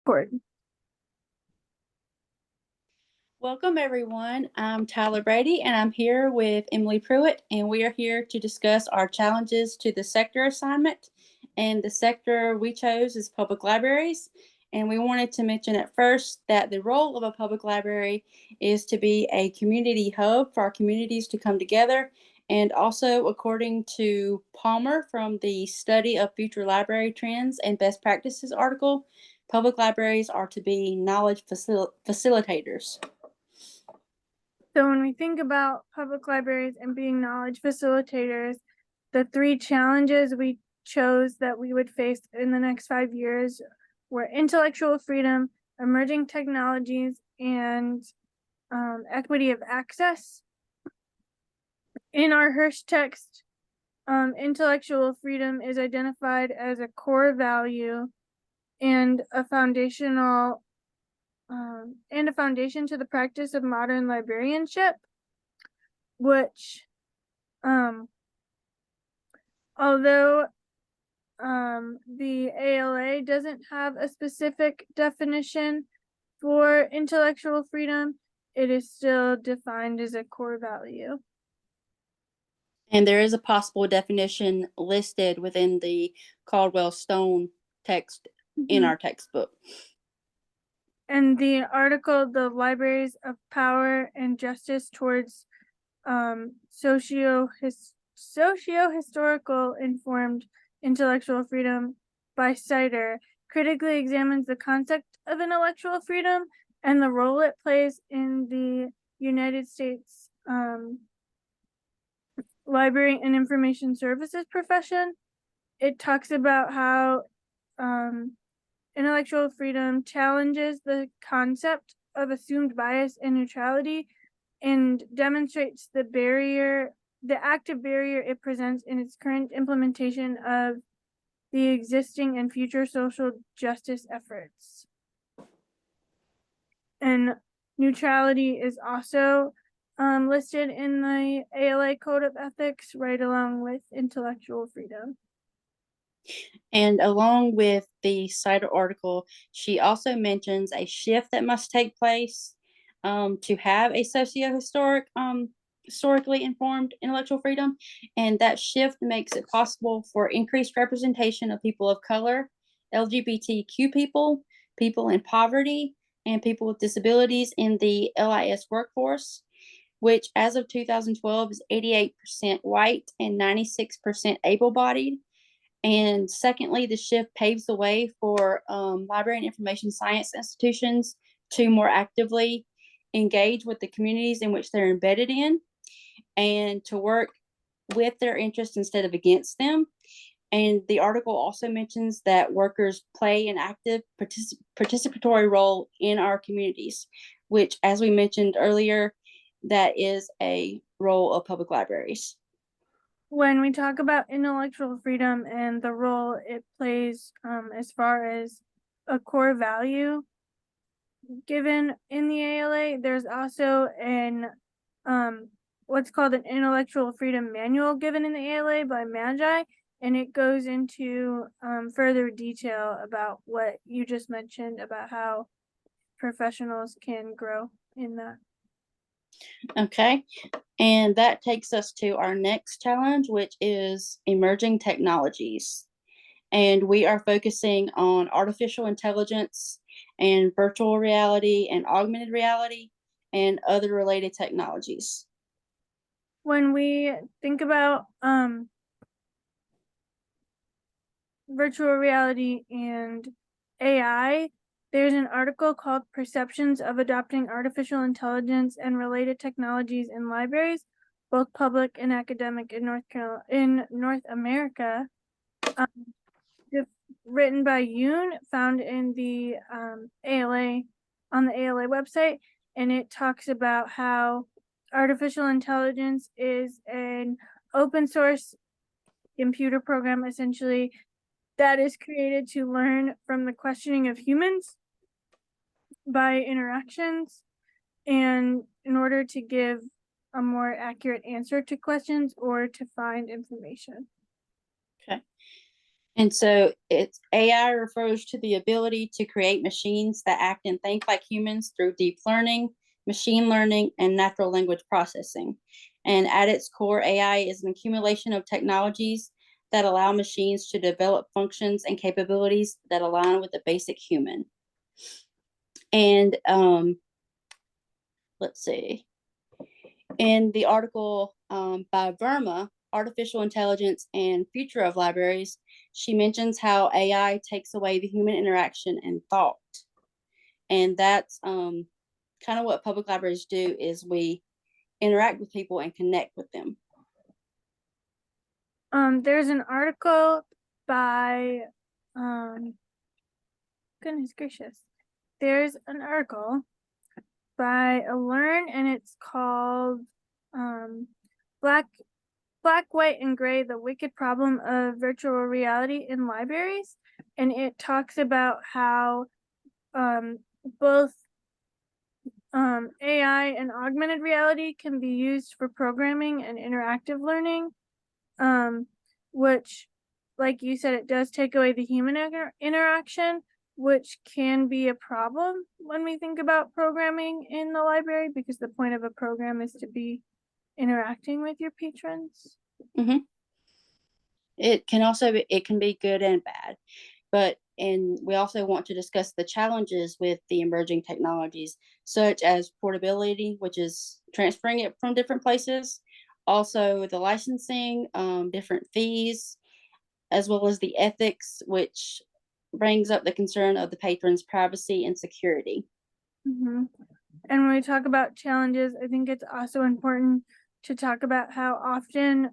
record. Welcome everyone. I'm Tyler Brady and I'm here with Emily Pruitt, and we are here to discuss our challenges to the sector assignment. And the sector we chose is public libraries. And we wanted to mention at first that the role of a public library is to be a community hub for our communities to come together. And also, according to Palmer from the Study of Future Library Trends and Best Practices article, public libraries are to be knowledge facilitators. So when we think about public libraries and being knowledge facilitators, the three challenges we chose that we would face in the next 5 years were intellectual freedom, emerging technologies, and equity of access. In our Hirsch text, intellectual freedom is identified as a core value and a foundation to the practice of modern librarianship, which, although the ALA doesn't have a specific definition for intellectual freedom, it is still defined as a core value. And there is a possible definition listed within the Caldwell-Stone text in our textbook. And the article, The Libraries of Power and Justice Towards Socio-Historical Informed Intellectual Freedom by Sider, critically examines the concept of intellectual freedom and the role it plays in the United States library and information services profession. It talks about how intellectual freedom challenges the concept of assumed bias and neutrality and demonstrates the active barrier it presents in its current implementation of the existing and future social justice efforts. And neutrality is also listed in the ALA Code of Ethics, right along with intellectual freedom. And along with the Cider article, she also mentions a shift that must take place to have a historically informed intellectual freedom. And that shift makes it possible for increased representation of people of color, LGBTQ people, people in poverty, and people with disabilities in the LIS workforce, which as of 2012 is 88% white and 96% able-bodied. And secondly, the shift paves the way for library and information science institutions to more actively engage with the communities in which they're embedded in and to work with their interests instead of against them. And the article also mentions that workers play an active participatory role in our communities, which, as we mentioned earlier, that is a role of public libraries. When we talk about intellectual freedom and the role it plays as far as a core value given in the ALA, there's also an what's called an intellectual freedom manual given in the ALA by Magi, and it goes into further detail about what you just mentioned about how professionals can grow in that. Okay, and that takes us to our next challenge, which is emerging technologies. And we are focusing on artificial intelligence and virtual reality and augmented reality and other related technologies. When we think about virtual reality and AI, there's an article called Perceptions of Adopting Artificial Intelligence and Related Technologies in Libraries, both public and academic in North America, written by Yoon, found in the ALA, on the ALA website, and it talks about how artificial intelligence is an open source computer program, essentially, that is created to learn from the questioning of humans by interactions, and in order to give a more accurate answer to questions or to find information. Okay. And so it's AI refers to the ability to create machines that act and think like humans through deep learning, machine learning, and natural language processing. And at its core, AI is an accumulation of technologies that allow machines to develop functions and capabilities that align with the basic human. And let's see, in the article by Verma, Artificial Intelligence and Future of Libraries, she mentions how AI takes away the human interaction and thought. And that's kind of what public libraries do is we interact with people and connect with them. There's an article by, goodness gracious. There's an article by Learn, and it's called Black, White, and Gray: The Wicked Problem of Virtual Reality in Libraries. And it talks about how both AI and augmented reality can be used for programming and interactive learning, which, like you said, it does take away the human interaction, which can be a problem when we think about programming in the library, because the point of a program is to be interacting with your patrons. Mm-hmm. It can be good and bad, and we also want to discuss the challenges with the emerging technologies, such as portability, which is transferring it from different places, also the licensing, different fees, as well as the ethics, which brings up the concern of the patron's privacy and security. Mm-hmm. And when we talk about challenges, I think it's also important to talk about how often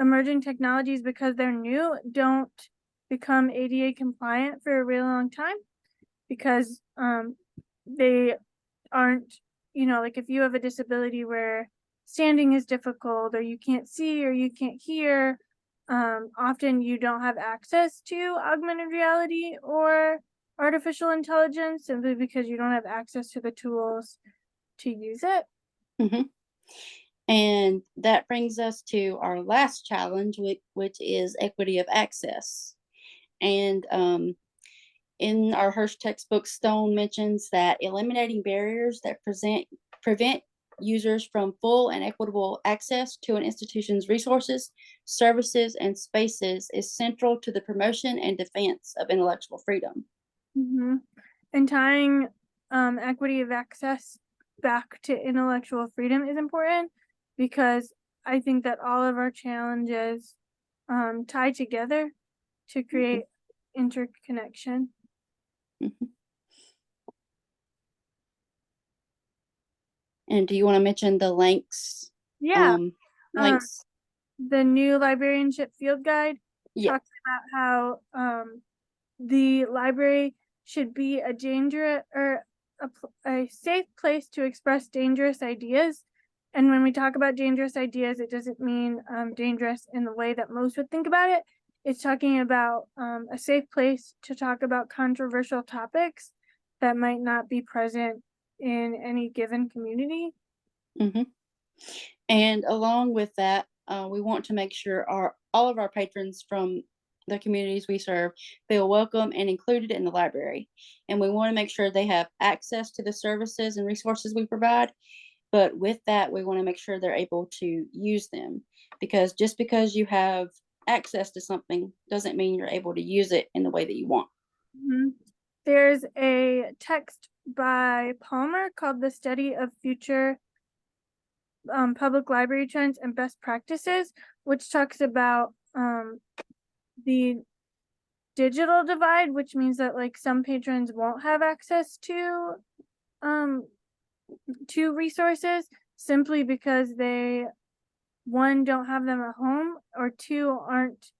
emerging technologies, because they're new, don't become ADA compliant for a really long time, because they aren't, like if you have a disability where standing is difficult, or you can't see, or you can't hear, often you don't have access to augmented reality or artificial intelligence, simply because you don't have access to the tools to use it. Mm-hmm. And that brings us to our last challenge, which is equity of access. And in our Hirsch textbook, Stone mentions that eliminating barriers that prevent users from full and equitable access to an institution's resources, services, and spaces is central to the promotion and defense of intellectual freedom. Mm-hmm. And tying equity of access back to intellectual freedom is important, because I think that all of our challenges tie together to create interconnection. Mm-hmm. And do you want to mention the links? Yeah. Links. The new librarianship field guide talks about how the library should be a dangerous, or a safe place to express dangerous ideas. And when we talk about dangerous ideas, it doesn't mean dangerous in the way that most would think about it. It's talking about a safe place to talk about controversial topics that might not be present in any given community. Mm-hmm. And along with that, we want to make sure all of our patrons from the communities we serve feel welcome and included in the library. And we want to make sure they have access to the services and resources we provide. But with that, we want to make sure they're able to use them, because just because you have access to something doesn't mean you're able to use it in the way that you want. Mm-hmm. There's a text by Palmer called "The Study of Future Public Library Trends and Best Practices," which talks about the digital divide, which means that like some patrons won't have access to resources simply because they, one, don't have them at home, or two, aren't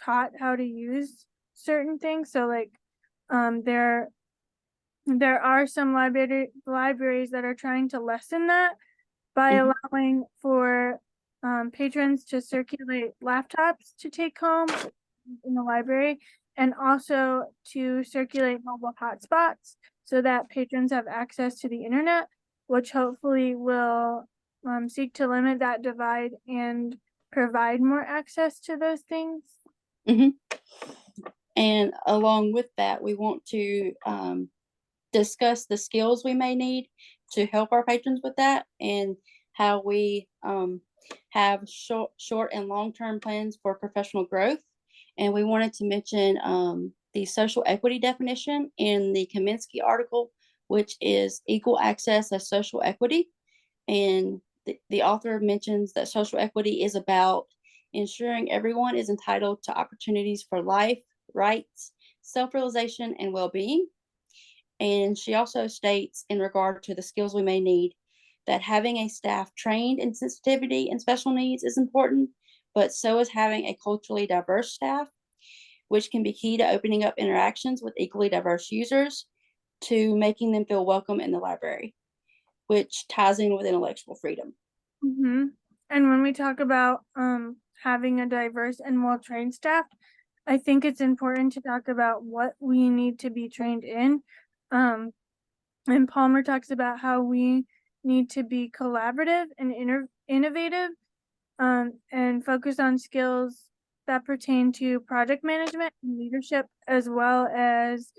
taught how to use certain things. So like there are some libraries that are trying to lessen that by allowing for patrons to circulate laptops to take home in the library, and also to circulate mobile hotspots so that patrons have access to the internet, which hopefully will seek to limit that divide and provide more access to those things. Mm-hmm. And along with that, we want to discuss the skills we may need to help our patrons with that, and how we have short and long-term plans for professional growth. And we wanted to mention the social equity definition in the Kaminsky article, which is equal access as social equity. And the author mentions that social equity is about ensuring everyone is entitled to opportunities for life, rights, self-realization, and well-being. And she also states, in regard to the skills we may need, that having a staff trained in sensitivity and special needs is important, but so is having a culturally diverse staff, which can be key to opening up interactions with equally diverse users, to making them feel welcome in the library, which ties in with intellectual freedom. Mm-hmm. And when we talk about having a diverse and well-trained staff, I think it's important to talk about what we need to be trained in. And Palmer talks about how we need to be collaborative and innovative, and focus on skills that pertain to project management and leadership, as well as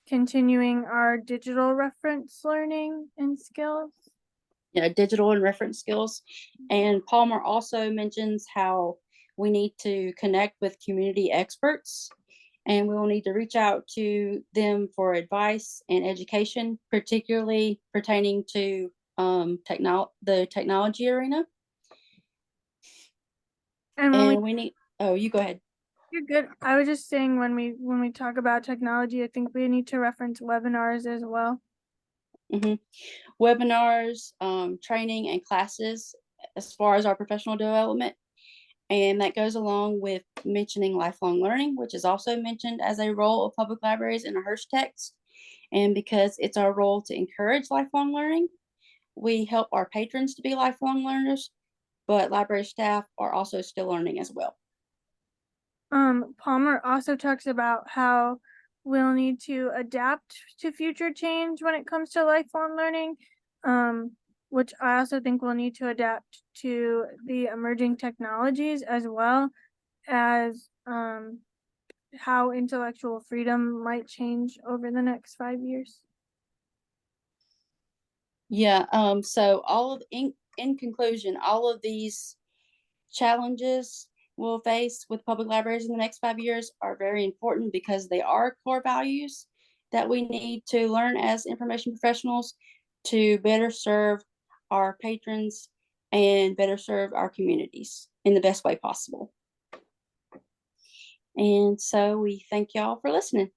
continuing our digital reference learning and skills. Digital and reference skills. And Palmer also mentions how we need to connect with community experts, and we will need to reach out to them for advice and education, particularly pertaining to the technology arena. And And we need, oh, you go ahead. you're good. I was just saying, when we talk about technology, I think we need to reference webinars as well. Mm-hmm. Webinars, training, and classes as far as our professional development. And that goes along with mentioning lifelong learning, which is also mentioned as a role of public libraries in a Hirsch text. And because it's our role to encourage lifelong learning, we help our patrons to be lifelong learners, but library staff are also still learning as well. Palmer also talks about how we'll need to adapt to future change when it comes to lifelong learning, which I also think we'll need to adapt to the emerging technologies, as well as how intellectual freedom might change over the next 5 years. Yeah, so in conclusion, all of these challenges we'll face with public libraries in the next 5 years are very important, because they are core values that we need to learn as information professionals to better serve our patrons and better serve our communities in the best way possible. And so we thank y'all for listening.